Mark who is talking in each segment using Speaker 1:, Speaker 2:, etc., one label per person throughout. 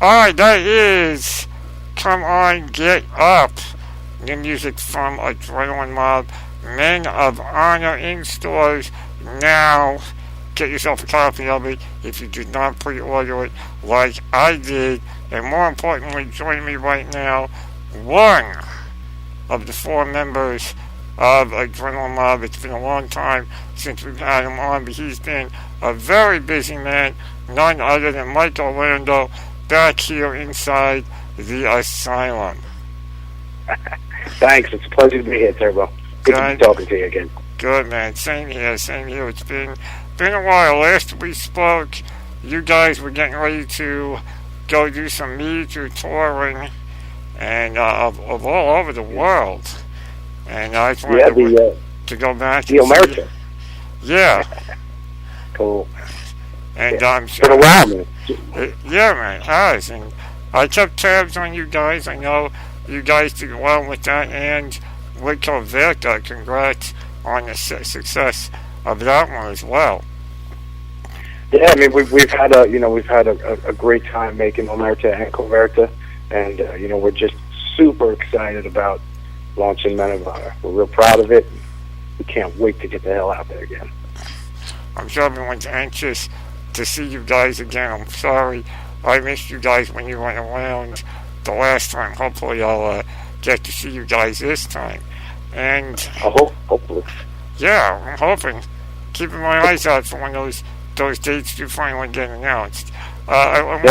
Speaker 1: Alright, that is Come On Get Up. New music from Adrenaline Mob. Men of Honor in stores now. Get yourself a copy of it if you did not pre-order it like I did. And more importantly, join me right now, one of the four members of Adrenaline Mob. It's been a long time since we've had him on, but he's been a very busy man, none other than Mike Orlando, back here inside the ASYLUM.
Speaker 2: Thanks. It's a pleasure to be here, Turbo. Good to be talking to you again.
Speaker 1: Good, man. Same here. Same here. It's been a while. Last we spoke, you guys were getting ready to go do some major touring and of all over the world. And I just wanted to go back
Speaker 2: to America.
Speaker 1: Yeah.
Speaker 2: Cool.
Speaker 1: And
Speaker 2: it's been a while, man.
Speaker 1: Yeah, man, it has. And I kept tabs on you guys. I know you guys did well with that, and with Coverta, congrats on the success of that one as well.
Speaker 2: Yeah, I mean we've had a great time making Omerta and Coverta, and we're just super excited about launching Men of Honor. We're real proud of it. We can't wait to get the hell out there again.
Speaker 1: I'm sure everyone's anxious to see you guys again. I'm sorry I missed you guys when you went around the last time. Hopefully I'll get to see you guys this time. And
Speaker 2: hopefully.
Speaker 1: Yeah, I'm hoping. Keeping my eyes out for when those dates do finally get announced. I want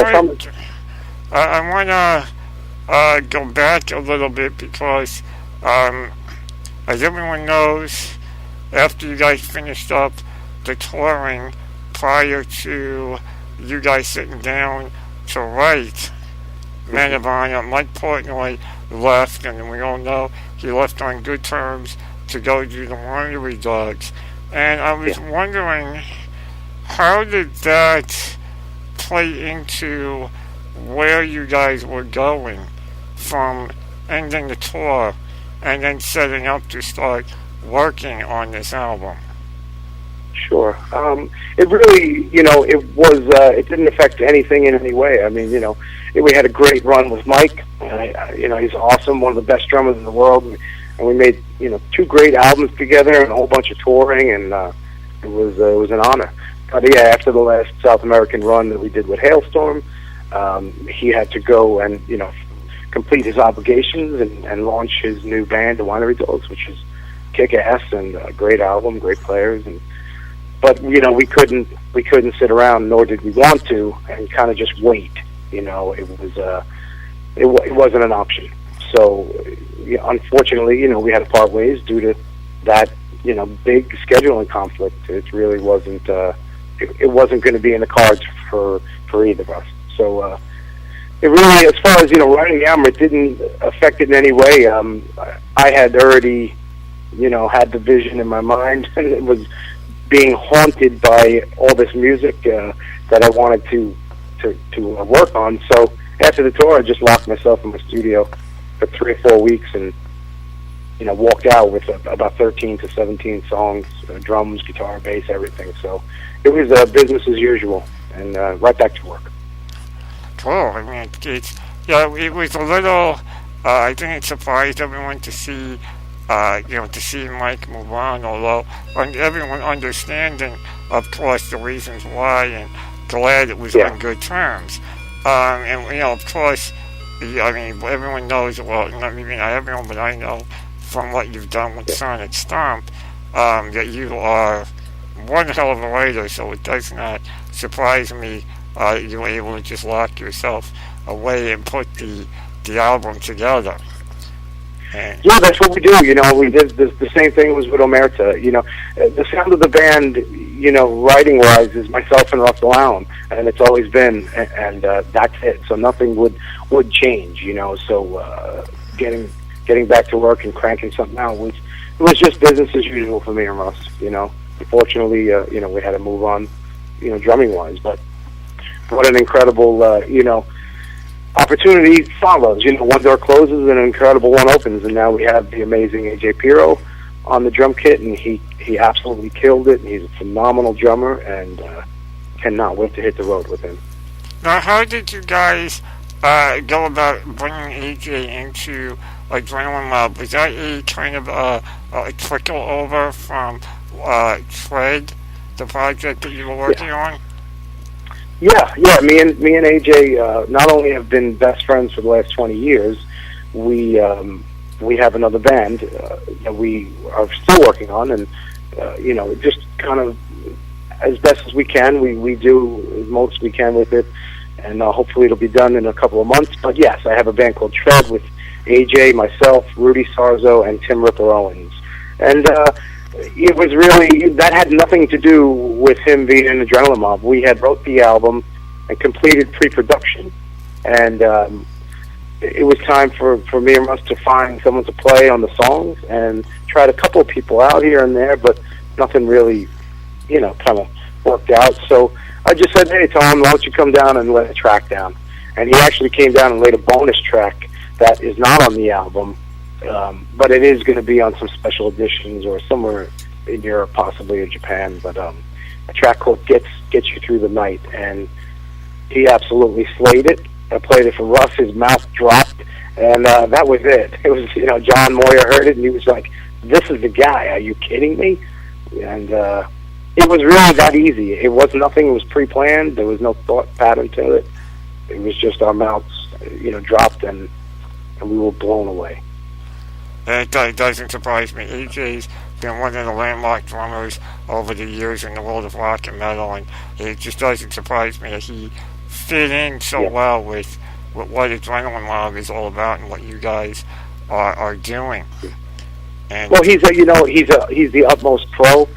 Speaker 1: to go back a little bit because, as everyone knows, after you guys finished up the touring prior to you guys sitting down to write Men of Honor, Mike Portnoy left, and we all know he left on good terms to go do the Wondery Dogs. And I was wondering, how did that play into where you guys were going from ending the tour and then setting up to start working on this album?
Speaker 2: Sure. It really, it didn't affect anything in any way. I mean, we had a great run with Mike. He's awesome, one of the best drummers in the world. And we made, two great albums together and a whole bunch of touring, and it was an honor. But yeah, after the last South American run that we did with Hailstorm, he had to go and, complete his obligations and launch his new band, the Winery Dogs, which is kick-ass and a great album, great players. But we couldn't sit around, nor did we want to, and kind of just wait. It wasn't an option. So unfortunately, we had to part ways due to that big scheduling conflict. It really wasn't. It wasn't going to be in the cards for either of us. So it really, as far as writing the album, it didn't affect it in any way. I had already had the vision in my mind, and it was being haunted by all this music that I wanted to work on. So after the tour, I just locked myself in my studio for 3 or 4 weeks and walked out with about 13 to 17 songs, drums, guitar, bass, everything. So it was business as usual, and right back to work.
Speaker 1: Cool. I mean, it was a little. I think it surprised everyone to see. To see Mike move on, although everyone understanding, of course, the reasons why, and glad it was on good terms. Of course, everyone knows, well, maybe not everyone, but I know from what you've done with Sonic Stomp, that you are one hell of a writer, so it does not surprise me you were able to just lock yourself away and put the album together.
Speaker 2: Yeah, that's what we do. We did the same thing was with Omerta. The sound of the band, writing-wise, is myself and Russell Allen, and it's always been, and that's it. So nothing would change. So getting back to work and cranking something out it was just business as usual for me and Russ. Unfortunately, we had to move on, drumming-wise, but what an incredible, opportunity follows. One door closes and an incredible one opens, and now we have the amazing AJ Pirro on the drum kit, and he absolutely killed it. And he's a phenomenal drummer, and cannot wait to hit the road with him.
Speaker 1: Now, how did you guys go about bringing AJ into Adrenaline Lab? Was that a kind of a trickle over from Tread, the project that you were working
Speaker 2: Yeah.
Speaker 1: on?
Speaker 2: Yeah. Me and AJ not only have been best friends for the last 20 years, we have another band that we are still working on, and just kind of as best as we can, we do as most we can with it, and hopefully it'll be done in a couple of months. But yes, I have a band called Tread with AJ, myself, Rudy Sarzo, and Tim Ripper Owens, and it was really, that had nothing to do with him being an Adrenaline Mob. We had wrote the album and completed pre-production, and it was time for me and Russ to find someone to play on the songs, and tried a couple of people out here and there, but nothing really, kind of worked out. So I just said, hey, Tom, why don't you come down and lay a track down? And he actually came down and laid a bonus track that is not on the album, but it is going to be on some special editions or somewhere in Europe, possibly in Japan. But a track called "Gets You Through the Night," and he absolutely slayed it. I played it for Russ; his mouth dropped, and that was it. It was, John Moyer heard it, and he was like, "This is the guy. Are you kidding me?" And it was really that easy. It was nothing. It was pre-planned. There was no thought pattern to it. It was just our mouths, dropped, and we were blown away.
Speaker 1: It doesn't surprise me. AJ's been one of the landmark drummers over the years in the world of rock and metal, and it just doesn't surprise me that he fit in so well with what Adrenaline Lab is all about and what you guys are doing. And
Speaker 2: well, he's the utmost pro.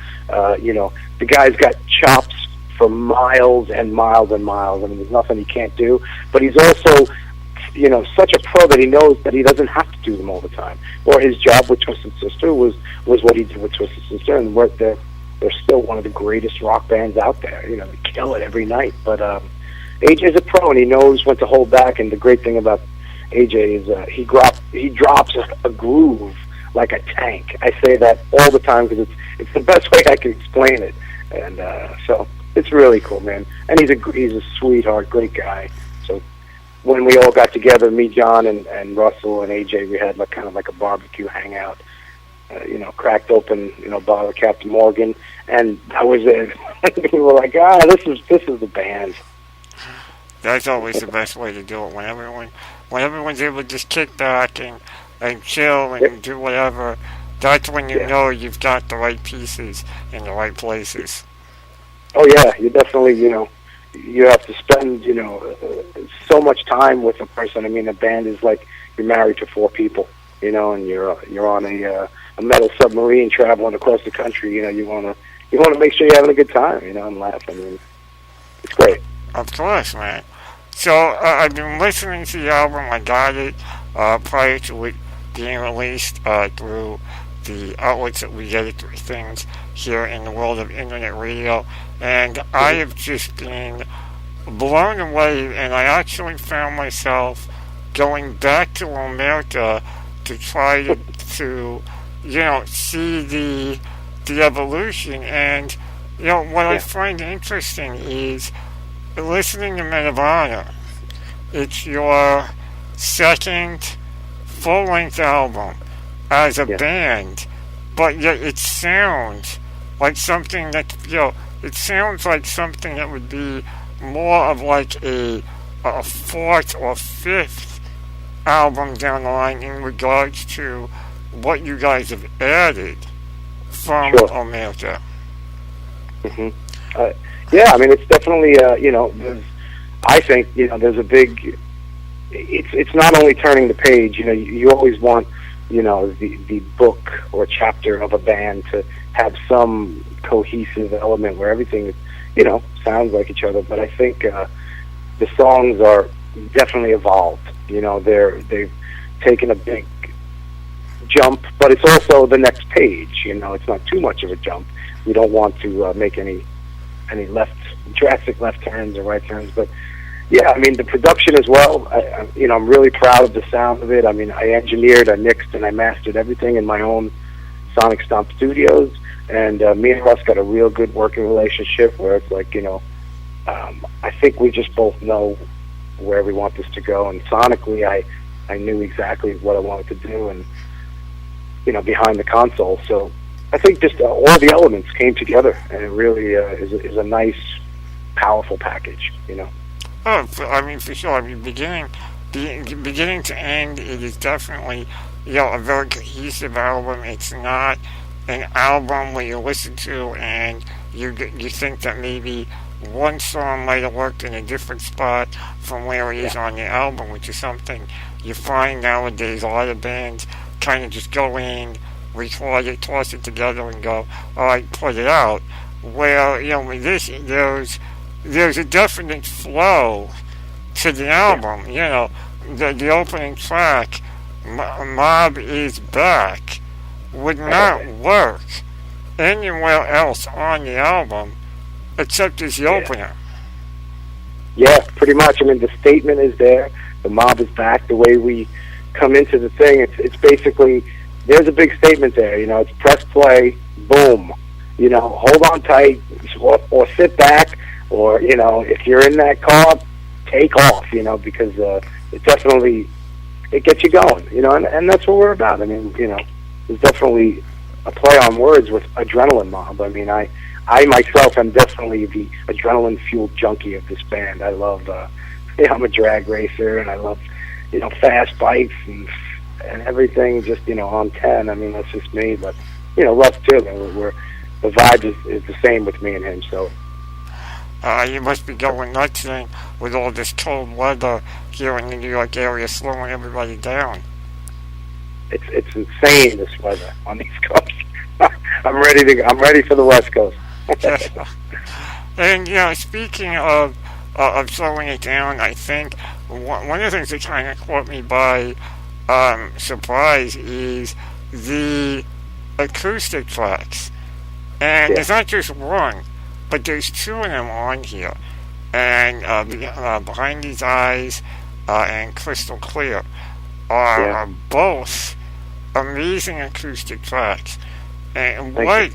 Speaker 2: The guy's got chops for miles and miles and miles. I mean, there's nothing he can't do. But he's also, such a pro that he knows that he doesn't have to do them all the time. Or his job with Twisted Sister was what he did with Twisted Sister, and they're still one of the greatest rock bands out there. They kill it every night. But AJ's a pro, and he knows when to hold back. And the great thing about AJ is he drops a groove like a tank. I say that all the time because it's the best way I can explain it. And so it's really cool, man. And he's a sweetheart, great guy. So when we all got together, me, John, and Russell and AJ, we had kind of like a barbecue hangout. Cracked open, a bottle of Captain Morgan, and that was it. We were like, this is the band.
Speaker 1: that's always the best way to do it. When everyone's able to just kick back and chill and do whatever, that's when you know you've got the right pieces in the right places.
Speaker 2: Oh yeah, you definitely, you have to spend, so much time with a person. I mean, a band is like you're married to four people, and you're on a metal submarine traveling across the country. You want to make sure you're having a good time, and laughing. I mean, it's great.
Speaker 1: Of course, man. So I've been listening to the album. I got it prior to it being released through the outlets that we get it through, things here in the world of internet radio, and I have just been blown away. And I actually found myself going back to America to try to see the evolution. And what I find interesting is listening to Men of Honor. It's your second full-length album as a band, but yet it sounds like something that it sounds like something that would be more of like a fourth or fifth album down the line in regards to what you guys have added from Omerta.
Speaker 2: Yeah, I mean, it's definitely I think there's a big. It's not only turning the page. You always want the book or chapter of a band to have some cohesive element where everything sounds like each other. But I think the songs are definitely evolved. They've taken a big jump, but it's also the next page. It's not too much of a jump. We don't want to make any drastic left turns or right turns, but yeah, I mean the production as well. I'm really proud of the sound of it. I mean, I engineered, I mixed, and I mastered everything in my own Sonic Stomp Studios, and me and Russ got a real good working relationship where it's like I think we just both know where we want this to go, and sonically, I knew exactly what I wanted to do, and behind the console. So I think just all the elements came together, and it really is a nice, powerful package.
Speaker 1: Oh, I mean, for sure. I mean, beginning to end, it is definitely, a very cohesive album. It's not an album where you listen to and you think that maybe one song might have worked in a different spot from where it is on the album, which is something you find nowadays. A lot of bands kind of just go in, record it, toss it together, and go, all right, put it out. Well, with this, there's a definite flow to the album. The opening track, Mob is Back, would not work anywhere else on the album except as the opener.
Speaker 2: Yeah, pretty much. I mean, the statement is there. The mob is back. The way we come into the thing, it's basically, there's a big statement there. It's press play, boom. Hold on tight, or sit back, or if you're in that car, take off. Because it definitely gets you going. And that's what we're about. I mean, there's definitely a play on words with adrenaline mob. I mean, I myself am definitely the adrenaline-fueled junkie of this band. I love, I'm a drag racer, and I love, fast bikes and everything just, on 10. I mean, that's just me. But, Russ too. The vibe is the same with me and him, so.
Speaker 1: You must be going nuts then with all this cold weather here in the New York area, slowing everybody down.
Speaker 2: It's insane, this weather on the East Coast. I'm ready for the West Coast.
Speaker 1: And speaking of slowing it down, I think one of the things that kind of caught me by surprise is the acoustic tracks, and there's not just one, but there's two of them on here, and Behind These Eyes and Crystal Clear are both amazing acoustic tracks. And what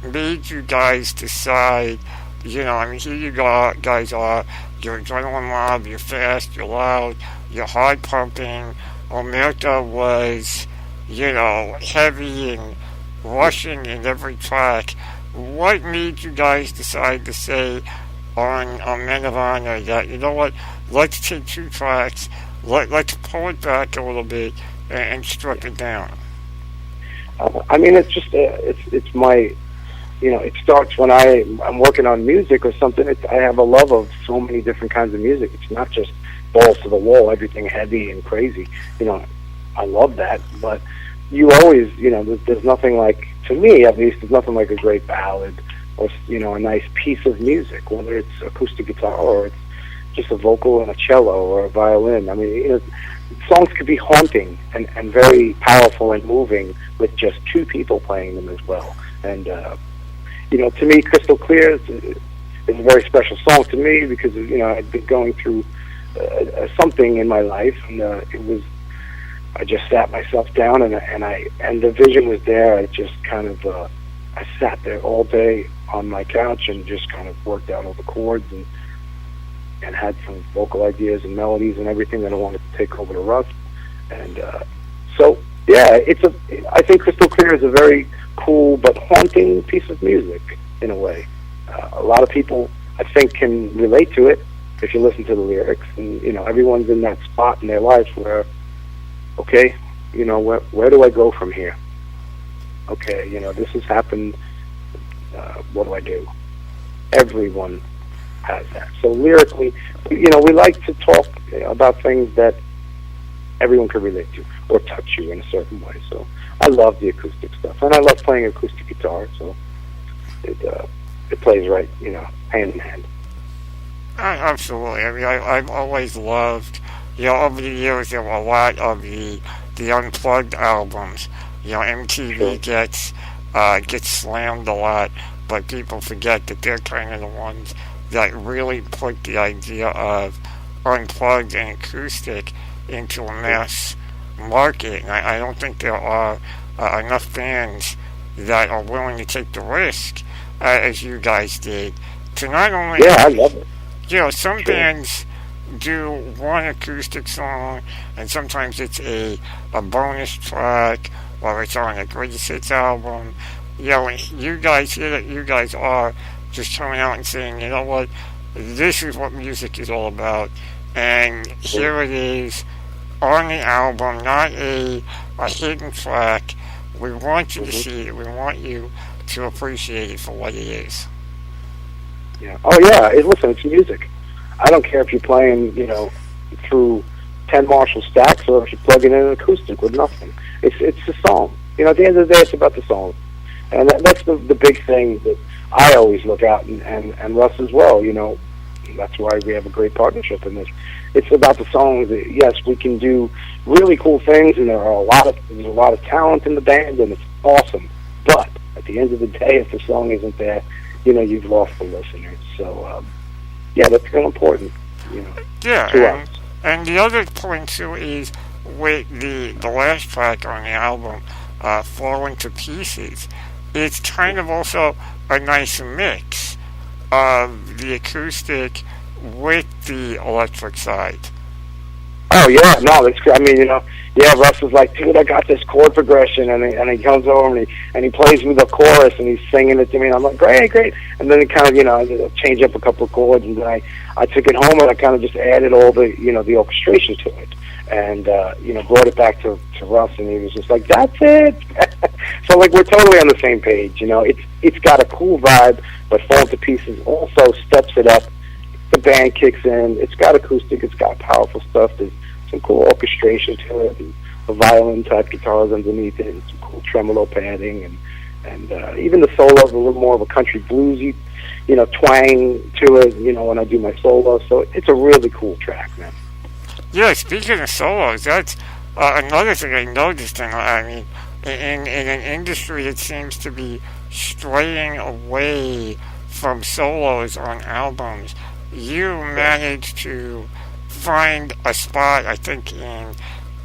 Speaker 1: made you guys decide, I mean, here you guys are, you're adrenaline mob, you're fast, you're loud, you're hard pumping. Omerta was, heavy and rushing in every track. What made you guys decide to say on Men of Honor that, what, let's take two tracks, let's pull it back a little bit and strip it down?
Speaker 2: I mean, it's just, it's my, it starts when I'm working on music or something. I have a love of so many different kinds of music. It's not just balls to the wall, everything heavy and crazy. I love that, but you always, there's nothing like, to me at least, there's nothing like a great ballad or, a nice piece of music, whether it's acoustic guitar or it's just a vocal and a cello or a violin. I mean, songs could be haunting and very powerful and moving with just two people playing them as well. And, to me, Crystal Clear is a very special song to me because, I'd been going through something in my life, and I just sat myself down and the vision was there. I just kind of, I sat there all day on my couch and just kind of worked out all the chords and had some vocal ideas and melodies and everything that I wanted to take over to Russ. And I think Crystal Clear is a very cool but haunting piece of music in a way. A lot of people, I think, can relate to it if you listen to the lyrics. And, everyone's in that spot in their life where, okay, where do I go from here? Okay, this has happened. What do I do? Everyone has that. So lyrically, we like to talk about things that everyone can relate to or touch you in a certain way. So I love the acoustic stuff, and I love playing acoustic guitar. So it plays right, hand in hand.
Speaker 1: Absolutely. I mean, I've always loved. Over the years there were a lot of the unplugged albums. MTV gets slammed a lot, but people forget that they're kind of the ones that really put the idea of unplugged and acoustic into a mass market. And I don't think there are enough bands that are willing to take the risk, as you guys did, to not only
Speaker 2: I love it.
Speaker 1: some
Speaker 2: Sure.
Speaker 1: bands do one acoustic song, and sometimes it's a bonus track, or it's on a greatest hits album. You guys here that you guys are just coming out and saying, you know what, this is what music is all about, and here it is on the album, not a hidden track. We want you to
Speaker 2: Hmm.
Speaker 1: see it. We want you to appreciate it for what it is.
Speaker 2: Yeah. Oh yeah. Listen, it's music. I don't care if you're playing, through 10 Marshall stacks or if you're plugging in an acoustic with nothing. It's the song. At the end of the day, it's about the song, and that's the big thing that I always look out, and Russ as well. That's why we have a great partnership in this. It's about the songs. Yes, we can do really cool things, and there's a lot of talent in the band, and it's awesome. But at the end of the day, if the song isn't there, you've lost the listener. So yeah, that's real important.
Speaker 1: Yeah,
Speaker 2: To us.
Speaker 1: and the other point too is with the last track on the album, "Falling to Pieces." It's kind of also a nice mix of the acoustic with the electric side.
Speaker 2: Oh yeah, no, that's. I mean, yeah. Russ is like, dude, I got this chord progression, and he comes over and he plays me the chorus, and he's singing it to me, and I'm like, great, great. And then it kind of, I change up a couple of chords, and then I took it home and I kind of just added all the, the orchestration to it, and brought it back to Russ, and he was just like, that's it. So like we're totally on the same page. It's got a cool vibe, but Fall to Pieces also steps it up. The band kicks in. It's got acoustic. It's got powerful stuff. There's some cool orchestration to it, and the violin type guitars underneath it, and some cool tremolo padding, and even the solo's a little more of a country bluesy, twang to it. When I do my solo, so it's a really cool track, man.
Speaker 1: Yeah, speaking of solos, that's another thing I noticed. And I mean, in an industry that seems to be straying away from solos on albums, you managed to find a spot, I think, in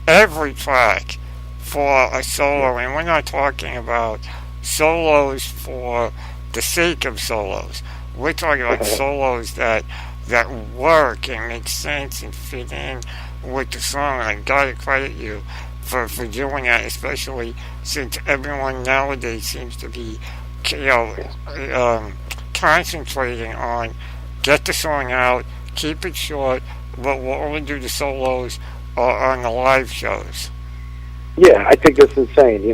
Speaker 1: every track for a solo. And we're not talking about solos for the sake of solos. We're talking about solos that work and make sense and fit in with the song. And I gotta credit you for doing that, especially since everyone nowadays seems to be, concentrating on get the song out, keep it short, but we'll only do the solos on the live shows.
Speaker 2: Yeah, I think that's insane.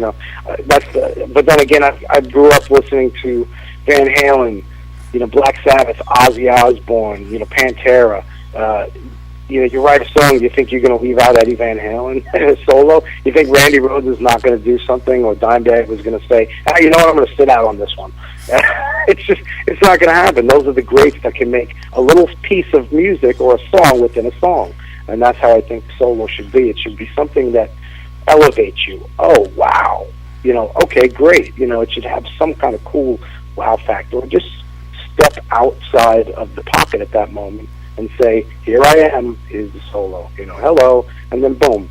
Speaker 2: That's. But then again, I grew up listening to Van Halen, Black Sabbath, Ozzy Osbourne, Pantera. You write a song, you think you're going to leave out Eddie Van Halen in a solo? You think Randy Rhoads is not going to do something, or Dimebag was going to say, you know what, I'm going to sit out on this one. It's not going to happen. Those are the greats that can make a little piece of music or a song within a song. And that's how I think solo should be. It should be something that elevates you. Oh, wow. Okay, great. It should have some kind of cool wow factor. Or just step outside of the pocket at that moment and say, here I am, here's the solo. Hello, and then boom,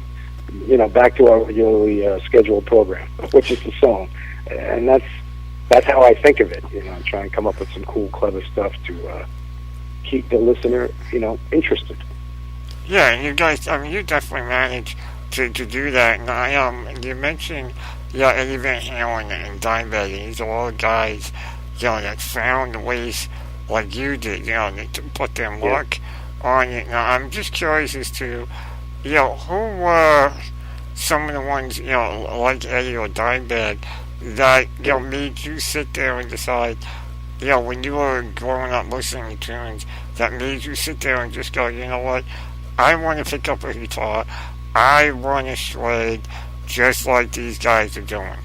Speaker 2: back to our regularly scheduled program, which is the song. And that's how I think of it. Try and come up with some cool, clever stuff to keep the listener, interested.
Speaker 1: Yeah, and you guys, I mean, you definitely managed to do that. And you mentioned, Eddie Van Halen and Dimebag, and these are all guys, that found ways like you did, to put their mark on it. Now, I'm just curious as to, who were some of the ones, like Eddie or Dimebag, that, made you sit there and decide, when you were growing up listening to tunes, that made you sit there and just go, you know what, I want to pick up a guitar, I want to shred just like these guys are doing.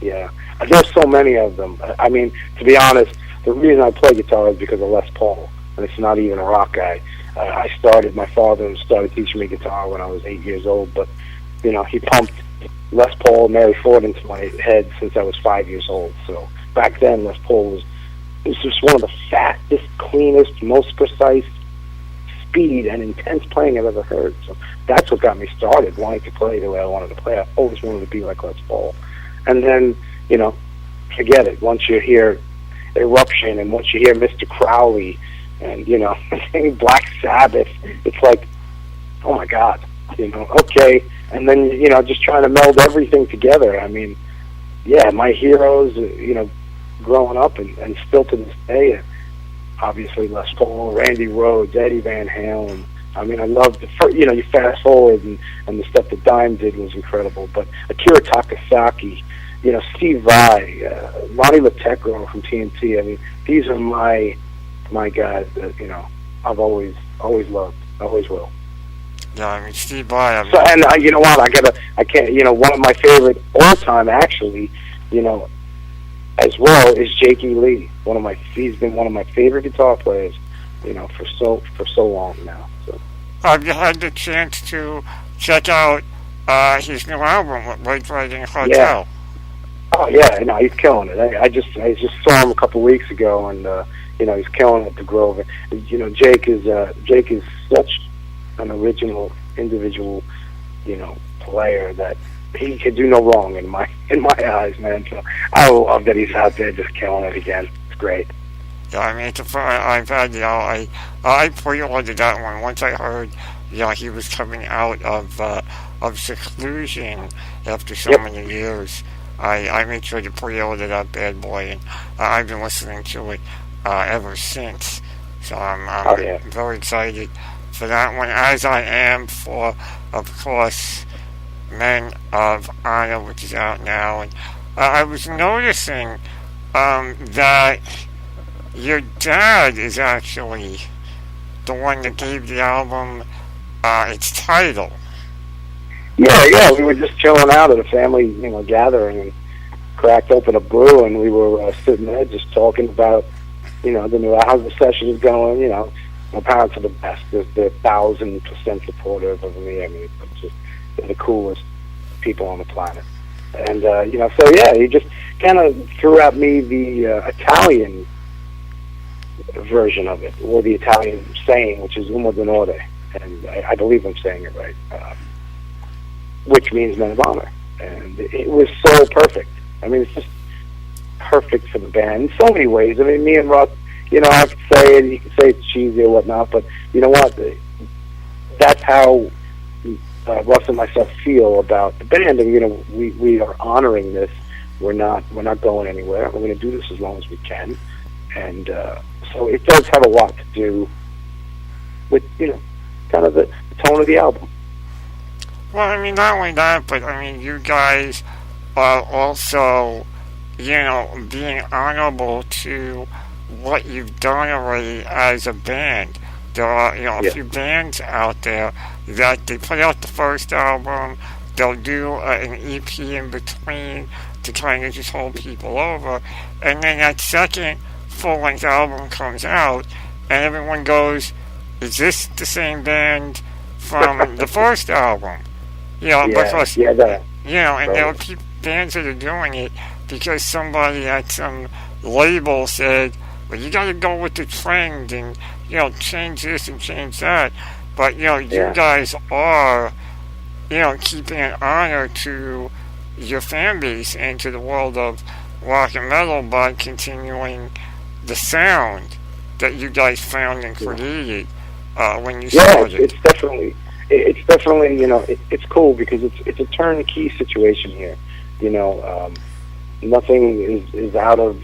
Speaker 2: Yeah, there's so many of them. I mean, to be honest, the reason I play guitar is because of Les Paul, and it's not even a rock guy. My father started teaching me guitar when I was 8 years old, but, he pumped Les Paul and Mary Ford into my head since I was 5 years old. So back then, Les Paul was just one of the fastest, cleanest, most precise speed and intense playing I've ever heard. So that's what got me started, wanting to play the way I wanted to play. I always wanted to be like Les Paul. And then, forget it. Once you hear Eruption, and once you hear Mr. Crowley, and Black Sabbath. It's like, oh my God, okay. And then just trying to meld everything together. I mean, yeah, my heroes, growing up and still to this day, obviously Les Paul, Randy Rhoads, Eddie Van Halen. I mean, I love you fast forward and the stuff that Dime did was incredible. But Akira Takasaki, Steve Vai, Ronnie Latecro from TNT. I mean, these are my guys that I've always loved, always will.
Speaker 1: Yeah, I mean, Steve Vai.
Speaker 2: So, and you know what? I can't. One of my favorite all time, actually, as well, is Jake E. Lee. He's been one of my favorite guitar players, for so long now. So.
Speaker 1: Have you had the chance to check out his new album, White Riding Hotel?
Speaker 2: Yeah. Oh yeah, no, he's killing it. I just saw him a couple of weeks ago, and he's killing it at the Grove. Jake is such an original individual, player that he could do no wrong in my eyes, man. So I love that he's out there just killing it again. It's great.
Speaker 1: Yeah, I mean, I've had, I pre-ordered that one once I heard, he was coming out of seclusion after so many years. I made sure to pre-order that bad boy, and I've been listening to it ever since. So I'm very excited for that one, as I am for, of course, Men of Honor, which is out now. And I was noticing that your dad is actually the one that gave the album its title.
Speaker 2: Yeah, we were just chilling out at a family, gathering, and cracked open a brew, and we were sitting there just talking about, the new how the session is going. My parents are the best. They're 1,000% supportive of me. I mean, they're the coolest people on the planet. And so yeah, he just kind of threw at me the Italian version of it, or the Italian saying, which is "Umo d'onore," and I believe I'm saying it right, which means Men of Honor. And it was so perfect. I mean, it's just perfect for the band in so many ways. I mean, me and Russ, I could say it, you could say it's cheesy or whatnot, but you know what? That's how Russ and myself feel about the band, and we are honoring this. We're not going anywhere. We're going to do this as long as we can, and so it does have a lot to do with kind of the tone of the album.
Speaker 1: Well, I mean, not only that, but I mean, you guys are also, being honorable to what you've done already as a band. There are, a few bands out there that they put out the first album, they'll do an EP in between to kind of just hold people over, and then that second full-length album comes out, and everyone goes, "Is this the same band from the first album?" Because and there are bands that are doing it because somebody at some label said, "Well, you got to go with the trend and change this and change that." But you guys are keeping an honor to your fan base and to the world of rock and metal by continuing the sound that you guys found and created when you started.
Speaker 2: It's definitely it's cool because it's a turnkey situation here. Nothing is out of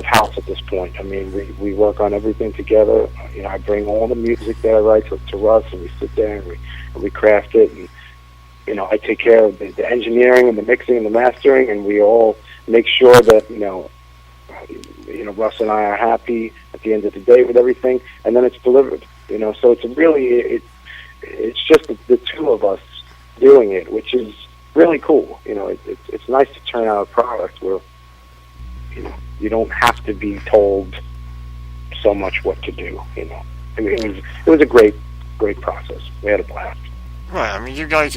Speaker 2: house at this point. I mean, we work on everything together. I bring all the music that I write to Russ, and we sit there and we craft it, and I take care of the engineering and the mixing and the mastering, and we all make sure that Russ and I are happy at the end of the day with everything, and then it's delivered. So it's really it's just the two of us doing it, which is really cool. It's nice to turn out a product where you don't have to be told so much what to do. It was a great process. We had a blast.
Speaker 1: Right. I mean, you guys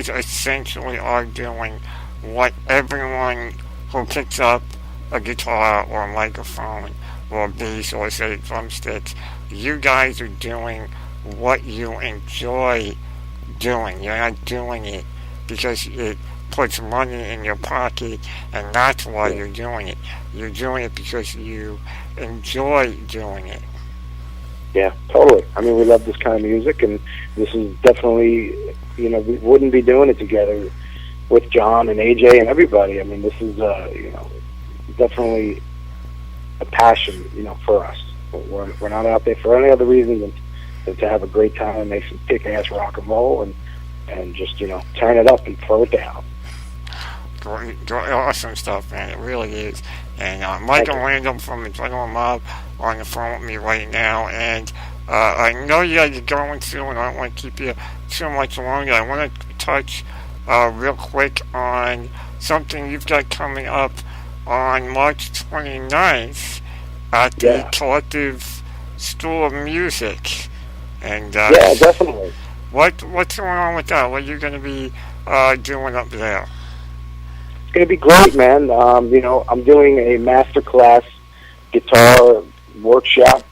Speaker 1: essentially are doing what everyone who picks up a guitar or a microphone or a bass or say drumsticks, you guys are doing what you enjoy doing. You're not doing it because it puts money in your pocket, and that's why you're doing it. You're doing it because you enjoy doing it.
Speaker 2: Yeah, totally. I mean, we love this kind of music, and this is definitely, we wouldn't be doing it together with John and AJ and everybody. I mean, this is, definitely a passion, for us. We're not out there for any other reason than to have a great time and make some kick-ass rock and roll and just, turn it up and throw it down.
Speaker 1: Great, awesome stuff, man. It really is. And Michael Random from the Adrenaline Mob on the phone with me right now. And I know you guys are going through, and I don't want to keep you too much longer. I want to touch real quick on something you've got coming up on March 29th at the Collective School of Music. And
Speaker 2: yeah, definitely.
Speaker 1: What's going on with that? What are you going to be doing up there?
Speaker 2: It's going to be great, man. I'm doing a master class guitar workshop,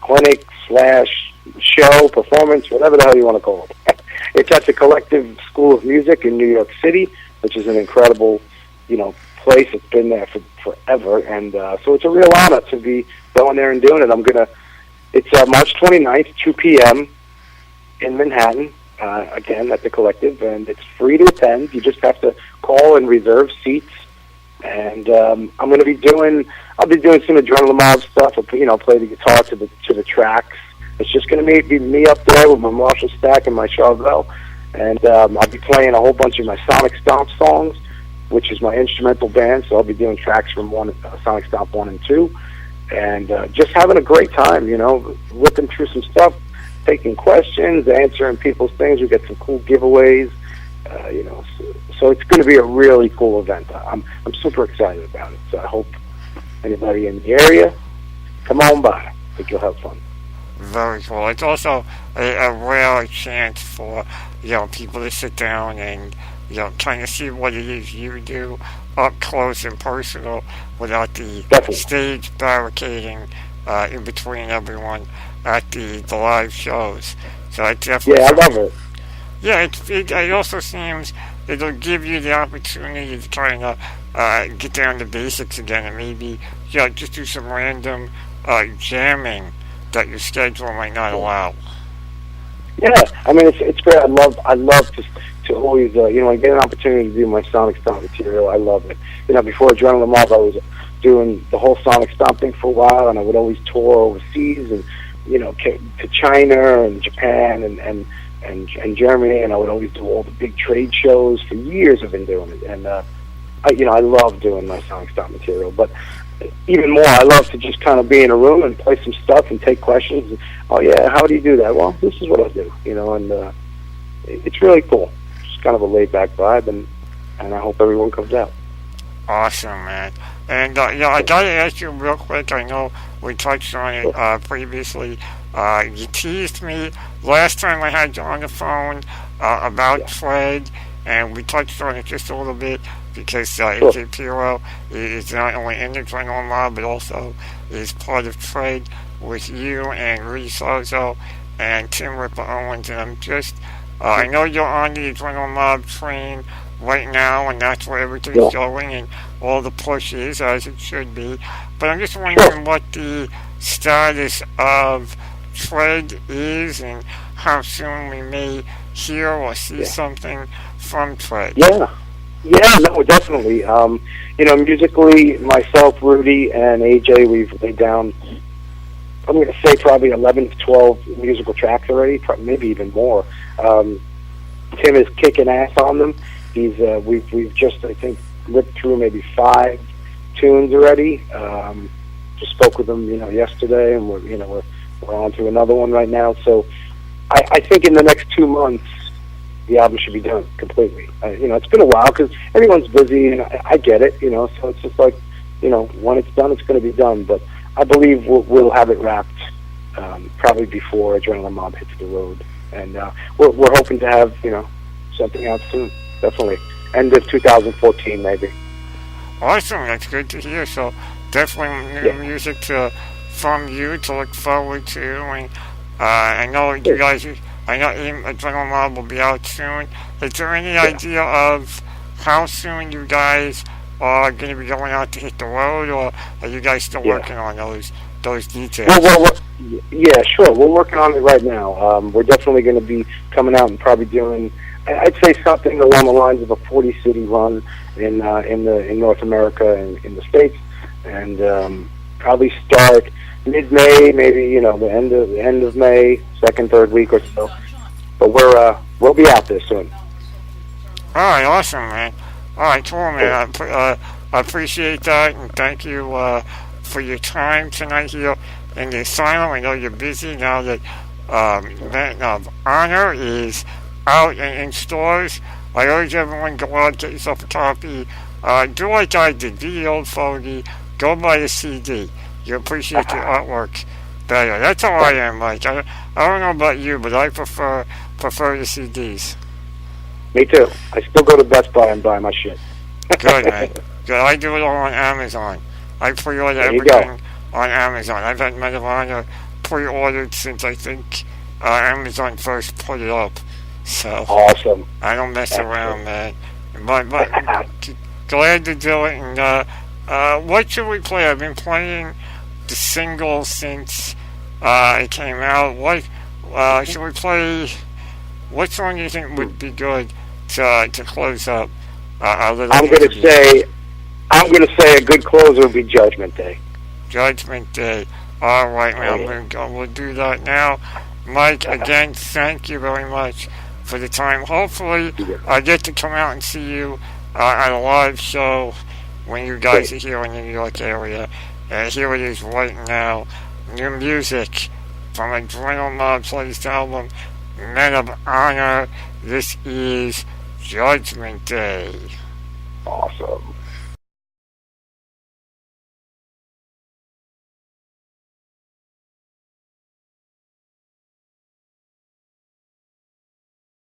Speaker 2: clinic / show, performance, whatever the hell you want to call it. It's at the Collective School of Music in New York City, which is an incredible, place. It's been there for forever, and so it's a real honor to be going there and doing it. It's March 29th, 2 p.m. in Manhattan, again at the Collective, and it's free to attend. You just have to call and reserve seats. And I'll be doing some Adrenaline Mob stuff. I'll, play the guitar to the tracks. It's just going to be me up there with my Marshall Stack and my Charvel, and I'll be playing a whole bunch of my Sonic Stomp songs, which is my instrumental band. So I'll be doing tracks from Sonic Stomp 1 and 2, and just having a great time. Looking through some stuff, taking questions, answering people's things. We get some cool giveaways. So it's going to be a really cool event. I'm super excited about it. So I hope anybody in the area, come on by. I think you'll have fun.
Speaker 1: Very cool. It's also a rare chance for people to sit down and kind of see what it is you do up close and personal without the stage barricading in between everyone at the live shows. So it definitely
Speaker 2: I love it.
Speaker 1: Yeah, it also seems it'll give you the opportunity to kind of get down to basics again, and maybe just do some random jamming that your schedule might not allow.
Speaker 2: Yeah, I mean it's great. I love to always I get an opportunity to do my Sonic Stomp material. I love it. Before Adrenaline Mob, I was doing the whole Sonic Stomp thing for a while, and I would always tour overseas and to China and Japan and Germany, and I would always do all the big trade shows. For years I've been doing it, and I love doing my Sonic Stomp material. But even more, I love to just kind of be in a room and play some stuff and take questions. And, oh yeah, how do you do that? Well, this is what I do, and it's really cool. It's kind of a laid back vibe, and I hope everyone comes out.
Speaker 1: Awesome, man. And I gotta ask you real quick. I know we touched on it previously. You teased me last time I had you on the phone about Fred, and we touched on it just a little bit because AJ Piro is not only in the Adrenaline Mob but also is part of Fred with you and Rudy Sarzo and Tim Ripper Owens. And I'm just, I know you're on the Adrenaline Mob train right now, and that's where everything's going, and all the push is as it should be. But I'm just wondering what the status of Fred is and how soon we may hear or see something from Fred.
Speaker 2: Yeah, no, definitely. Musically, myself, Rudy, and AJ, we've laid down, I'm going to say probably 11 to 12 musical tracks already, maybe even more. Tim is kicking ass on them. We've just, I think, ripped through maybe 5 tunes already. Just spoke with him, yesterday, and we're on to another one right now. So I think in the next 2 months, the album should be done completely. It's been a while because everyone's busy, and I get it, so it's just like, when it's done, it's going to be done. But I believe we'll have it wrapped probably before Adrenaline Mob hits the road. And we're hoping to have, something out soon, definitely. End of 2014, maybe.
Speaker 1: Awesome, that's good to hear. So definitely new music from you to look forward to. And I know you guys, I know Adrenaline Mob will be out soon. Is there any idea of how soon you guys are going to be going out to hit the road, or are you guys still
Speaker 2: Yeah.
Speaker 1: working on those details?
Speaker 2: Yeah, sure. We're working on it right now. We're definitely going to be coming out and probably doing, I'd say, something along the lines of a 40-city run in North America and in the States, and probably start mid-May, maybe the end of May, second, third week or so. But we'll be out there soon.
Speaker 1: All right, awesome, man. All right, cool, man. I appreciate that, and thank you for your time tonight here in the asylum. I know you're busy now that Man of Honor is out and in stores. I urge everyone go out, get yourself a copy. Do like I did, be the old fogey. Go buy a CD. You appreciate the artwork better. That's how I am, Mike. I don't know about you, but I prefer the CDs.
Speaker 2: Me too. I still go to Best Buy and buy my shit.
Speaker 1: Good, man. Good. I do it all on Amazon. I pre-order
Speaker 2: There you
Speaker 1: everything on Amazon. I've had Men of Honor pre-ordered since I think Amazon first put it up. So
Speaker 2: Awesome.
Speaker 1: I don't mess around, man. But glad to do it. And what should we play? I've been playing the single since it came out. What should we play? What song do you think would be good to close up our little
Speaker 2: I'm
Speaker 1: interview?
Speaker 2: gonna say a good closer would be Judgment Day.
Speaker 1: Judgment Day. All right, man. We'll do that now. Mike, again, thank you very much for the time. Hopefully, I get to come out and see you at a live show when you guys are here in the New York area. Here it is right now. New music from Adrenal Mob's latest album, Men of Honor. This is Judgment Day.
Speaker 2: Awesome.